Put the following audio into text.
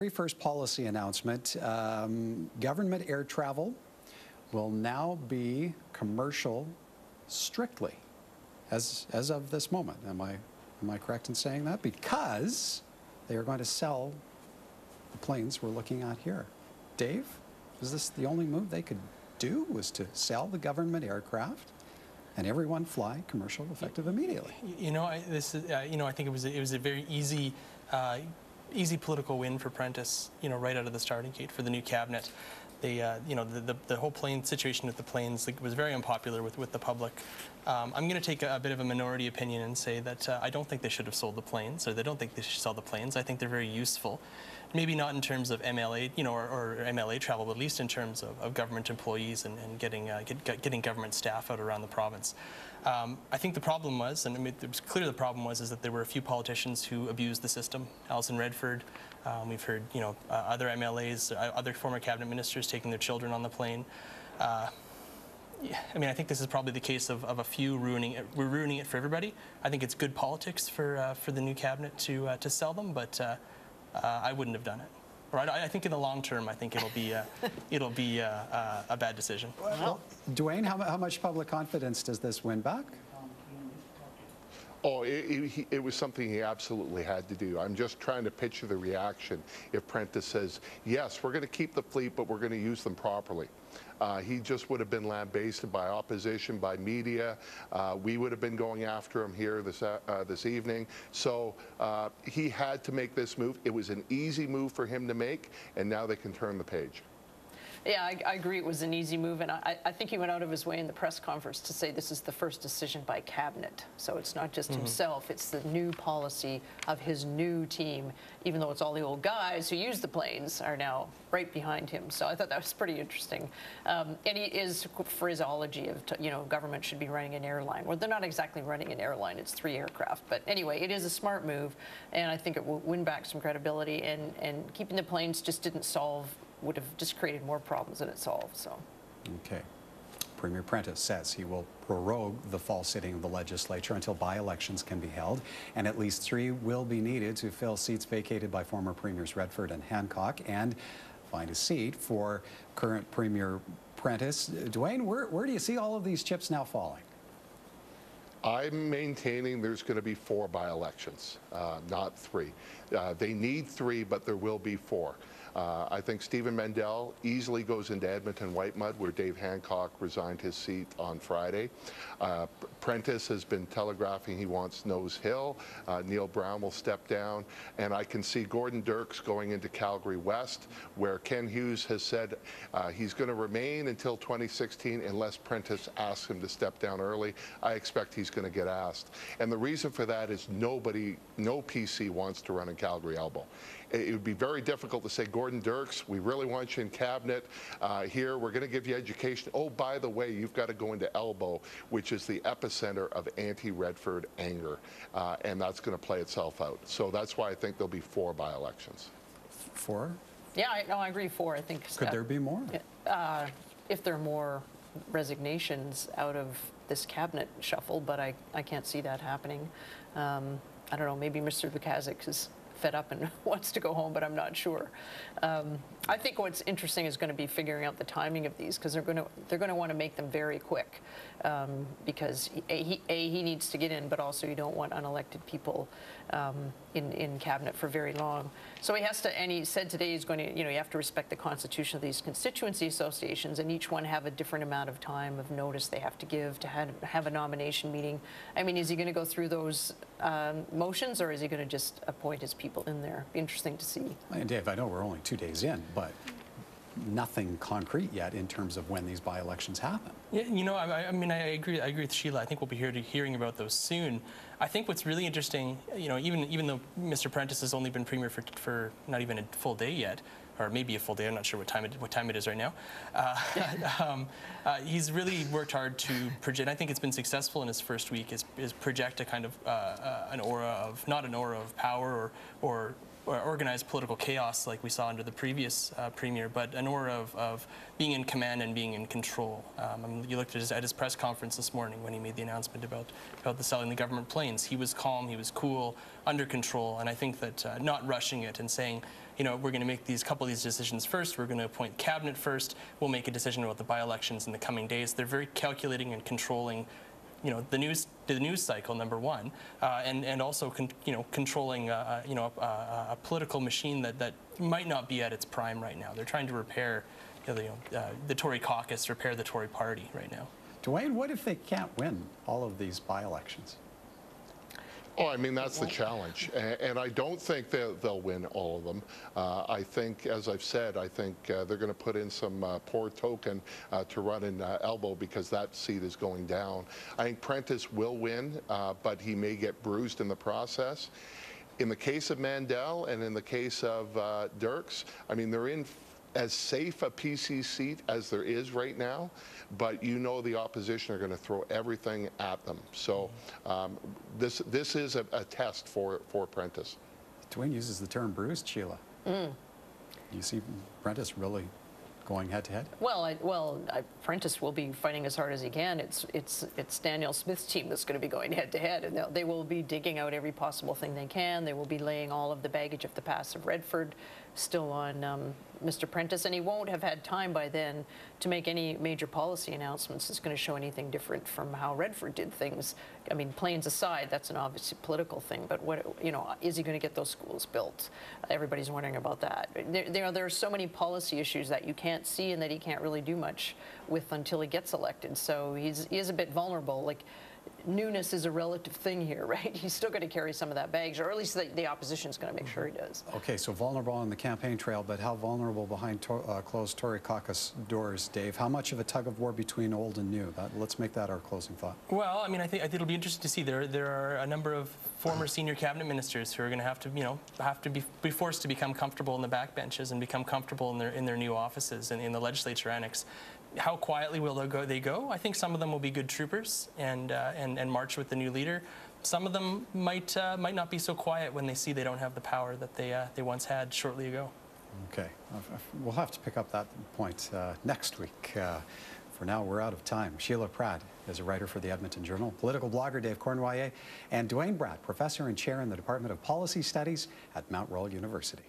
Very first policy announcement, government air travel will now be commercial strictly as of this moment. Am I correct in saying that? Because they are going to sell the planes we're looking at here. Dave, is this the only move they could do, was to sell the government aircraft and everyone fly commercial effective immediately? I think it was a very easy political win for Prentice, right out of the starting gate for the new cabinet. They, the whole plane situation with the planes was very unpopular with the public. I'm going to take a bit of a minority opinion and say that I don't think they should have sold the planes, or they don't think they should sell the planes. I think they're very useful. Maybe not in terms of MLA, or MLA travel, but at least in terms of government employees and getting government staff out around the province. I think the problem was, and it was clear the problem was, is that there were a few politicians who abused the system. Alison Redford, we've heard, other MLAs, other former cabinet ministers taking their children on the plane. I think this is probably the case of a few ruining it. We're ruining it for everybody. I think it's good politics for the new cabinet to sell them, but I wouldn't have done it. Or I think in the long term, I think it'll be a bad decision. Well, Duane, how much public confidence does this win back? Oh, it was something he absolutely had to do. I'm just trying to picture the reaction if Prentice says, yes, we're going to keep the fleet, but we're going to use them properly. He just would have been lambasted by opposition, by media. We would have been going after him here this evening. So he had to make this move. It was an easy move for him to make, and now they can turn the page. Yeah, I agree it was an easy move, and I think he went out of his way in the press conference to say this is the first decision by cabinet. So it's not just himself, it's the new policy of his new team, even though it's all the old guys who use the planes are now right behind him. So I thought that was pretty interesting. And he is phraseology of, government should be running an airline. Well, they're not exactly running an airline, it's 3 aircraft. But anyway, it is a smart move, and I think it will win back some credibility, and keeping the planes just would have just created more problems than it solved. So. Okay. Premier Prentice says he will prorogue the fall sitting of the legislature until by-elections can be held, and at least 3 will be needed to fill seats vacated by former Premiers Redford and Hancock, and find a seat for current Premier Prentice. Duane, where do you see all of these chips now falling? I'm maintaining there's going to be 4 by-elections, not 3. They need 3, but there will be 4. I think Stephen Mendel easily goes into Edmonton-Whitemud, where Dave Hancock resigned his seat on Friday. Prentice has been telegraphing he wants Nose Hill. Neil Brown will step down. And I can see Gordon Dirks going into Calgary West, where Ken Hughes has said he's going to remain until 2016 unless Prentice asks him to step down early. I expect he's going to get asked. And the reason for that is no PC wants to run in Calgary Elbow. It would be very difficult to say, Gordon Dirks, we really want you in cabinet here. We're going to give you education. Oh, by the way, you've got to go into Elbow, which is the epicenter of anti-Redford anger, and that's going to play itself out. So that's why I think there'll be 4 by-elections. 4? Yeah, I agree. 4. I think. Could there be more? If there are more resignations out of this cabinet shuffle, but I can't see that happening. I don't know. Maybe Mr. Lukaszuk is fed up and wants to go home, but I'm not sure. I think what's interesting is going to be figuring out the timing of these, because they're going to want to make them very quick, because he needs to get in, but also you don't want unelected people in cabinet for very long. So he has to, and he said today he's going to, you have to respect the constitution of these constituency associations, and each one have a different amount of time of notice they have to give to have a nomination meeting. I mean, is he going to go through those motions, or is he going to just appoint his people in there? Be interesting to see. And Dave, I know we're only 2 days in, but nothing concrete yet in terms of when these by-elections happen. Yeah, I agree with Sheila. I think we'll be hearing about those soon. I think what's really interesting, even though Mr. Prentice has only been Premier for not even a full day yet, or maybe a full day, I'm not sure what time it is right now. He's really worked hard to project. I think it's been successful in his first week. Is project a kind of an aura of, not an aura of power or organized political chaos like we saw under the previous premier, but an aura of being in command and being in control. You looked at his press conference this morning when he made the announcement about the selling the government planes. He was calm, he was cool, under control, and I think that not rushing it and saying, you know, we're going to make these couple of these decisions first. We're going to appoint cabinet first. We'll make a decision about the by-elections in the coming days. They're very calculating and controlling, you know, the news cycle, number one, and also controlling a political machine that might not be at its prime right now. They're trying to repair the Tory caucus, repair the Tory party right now. Duane, what if they can't win all of these by-elections? Oh, I mean, that's the challenge. And I don't think they'll win all of them. I think, as I've said, I think they're going to put in some poor token to run in Elbow because that seat is going down. I think Prentice will win, but he may get bruised in the process. In the case of Mandel and in the case of Dirks, I mean, they're in as safe a PC seat as there is right now, but you know the opposition are going to throw everything at them. So this is a test for Prentice. Duane uses the term bruised, Sheila. Do you see Prentice really going head-to-head? Well, Prentice will be fighting as hard as he can. It's Daniel Smith's team that's going to be going head-to-head, and they will be digging out every possible thing they can. They will be laying all of the baggage of the past of Redford still on Mr. Prentice, and he won't have had time by then to make any major policy announcements that's going to show anything different from how Redford did things. I mean, Plains aside, that's an obvious political thing, but what, you know, is he going to get those schools built? Everybody's wondering about that. There are so many policy issues that you can't see and that he can't really do much with until he gets elected. So he is a bit vulnerable. Like, newness is a relative thing here, right? He's still going to carry some of that baggage, or at least the opposition's going to make sure he does. Okay, so vulnerable on the campaign trail, but how vulnerable behind closed Tory caucus doors, Dave? How much of a tug of war between old and new? Let's make that our closing thought. Well, I mean, I think it'll be interesting to see. There are a number of former senior cabinet ministers who are going to have to be forced to become comfortable in the backbenches and become comfortable in their new offices and in the legislature annex. How quietly will they go? I think some of them will be good troopers and march with the new leader. Some of them might not be so quiet when they see they don't have the power that they once had shortly ago. Okay, we'll have to pick up that point next week. For now, we're out of time. Sheila Pratt is a writer for the Edmonton Journal, political blogger Dave Cournoyer, and Duane Bratt, professor and chair in the Department of Policy Studies at Mount Royal University.